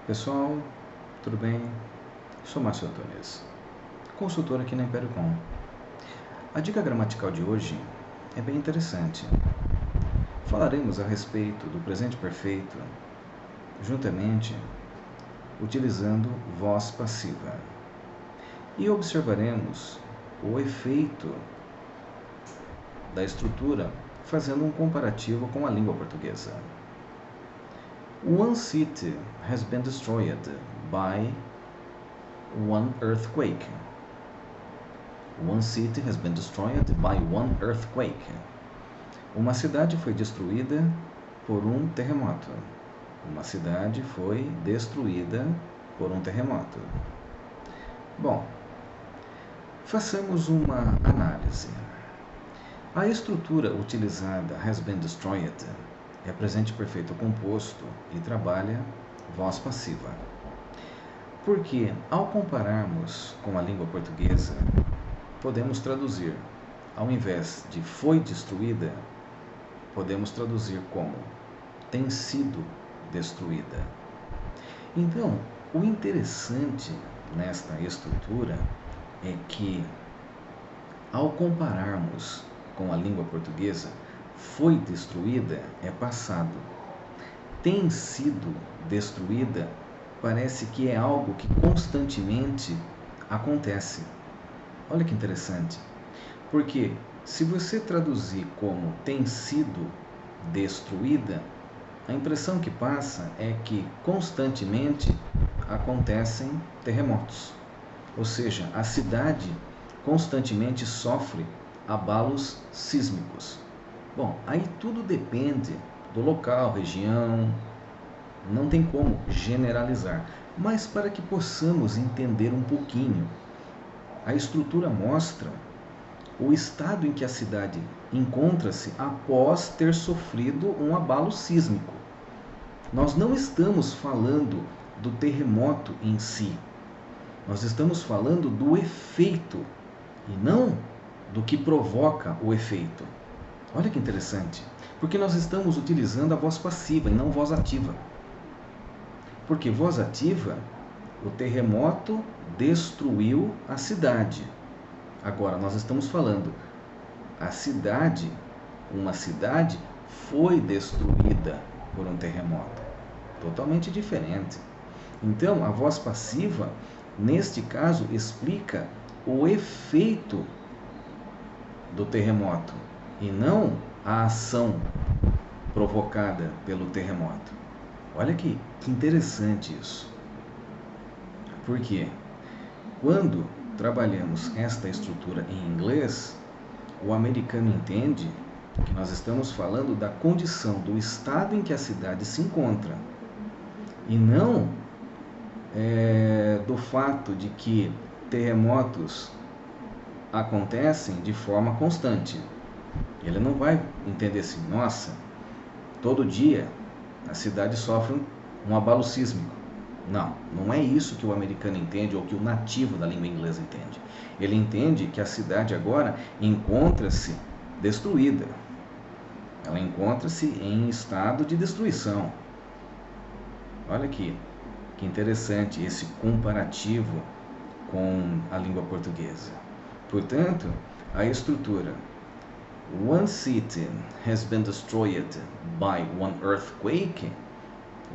Pessoal, tudo bem? Sou Márcio Antunes, consultor aqui na Império Com. A dica gramatical de hoje é bem interessante. Falaremos a respeito do presente perfeito, juntamente utilizando voz passiva. E observaremos o efeito da estrutura fazendo um comparativo com a língua portuguesa. One city has been destroyed by one earthquake. One city has been destroyed by one earthquake. Uma cidade foi destruída por um terremoto. Uma cidade foi destruída por um terremoto. Bom, façamos uma análise. A estrutura utilizada, has been destroyed, é presente perfeito composto e trabalha voz passiva. Porque, ao compararmos com a língua portuguesa, podemos traduzir, ao invés de foi destruída, podemos traduzir como tem sido destruída. Então, o interessante nesta estrutura é que, ao compararmos com a língua portuguesa, foi destruída é passado. Tem sido destruída parece que é algo que constantemente acontece. Olha que interessante. Porque se você traduzir como tem sido destruída, a impressão que passa é que constantemente acontecem terremotos. Ou seja, a cidade constantemente sofre abalos sísmicos. Bom, aí tudo depende do local, região, não tem como generalizar, mas para que possamos entender um pouquinho, a estrutura mostra o estado em que a cidade encontra-se após ter sofrido um abalo sísmico. Nós não estamos falando do terremoto em si, nós estamos falando do efeito e não do que provoca o efeito. Olha que interessante, porque nós estamos utilizando a voz passiva e não voz ativa. Porque voz ativa, o terremoto destruiu a cidade. Agora, nós estamos falando, a cidade, uma cidade foi destruída por um terremoto. Totalmente diferente. Então, a voz passiva, neste caso, explica o efeito do terremoto e não a ação provocada pelo terremoto. Olha que interessante isso. Porque quando trabalhamos esta estrutura em inglês, o americano entende que nós estamos falando da condição, do estado em que a cidade se encontra e não do fato de que terremotos acontecem de forma constante. Ele não vai entender assim, nossa, todo dia a cidade sofre um abalo sísmico. Não, não é isso que o americano entende ou que o nativo da língua inglesa entende. Ele entende que a cidade agora encontra-se destruída. Ela encontra-se em estado de destruição. Olha aqui, que interessante esse comparativo com a língua portuguesa. Portanto, a estrutura one city has been destroyed by one earthquake.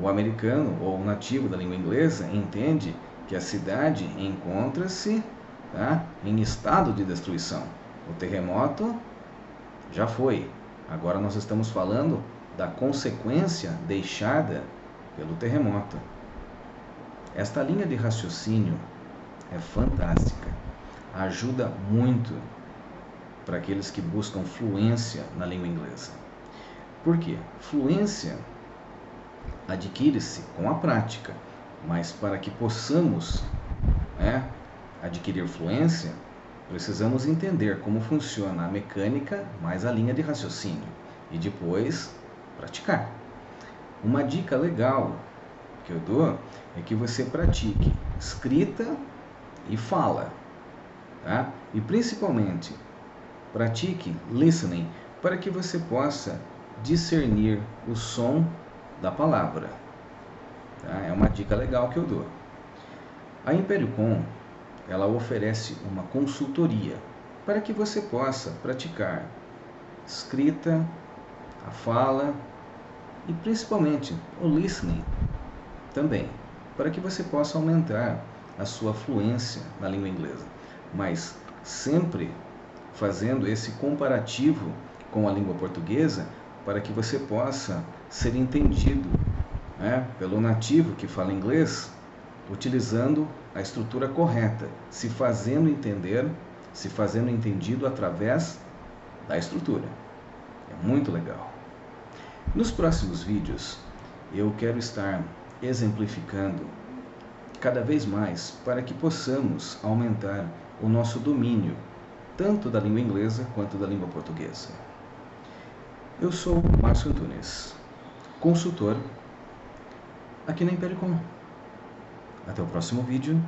O americano ou o nativo da língua inglesa entende que a cidade encontra-se em estado de destruição. O terremoto já foi. Agora nós estamos falando da consequência deixada pelo terremoto. Esta linha de raciocínio é fantástica. Ajuda muito para aqueles que buscam fluência na língua inglesa. Por quê? Fluência adquire-se com a prática, mas para que possamos adquirir fluência, precisamos entender como funciona a mecânica mais a linha de raciocínio e depois praticar. Uma dica legal que eu dou é que você pratique escrita e fala, tá? E principalmente pratique listening para que você possa discernir o som da palavra. tá? É uma dica legal que eu dou. A Imperiocom, ela oferece uma consultoria para que você possa praticar escrita, a fala e principalmente o listening também, para que você possa aumentar a sua fluência na língua inglesa, mas sempre fazendo esse comparativo com a língua portuguesa para que você possa ser entendido, né, pelo nativo que fala inglês, utilizando a estrutura correta, se fazendo entender, se fazendo entendido através da estrutura. É muito legal. Nos próximos vídeos, eu quero estar exemplificando cada vez mais para que possamos aumentar o nosso domínio, tanto da língua inglesa quanto da língua portuguesa. Eu sou Márcio Antunes, consultor aqui na Imperiocom. Até o próximo vídeo.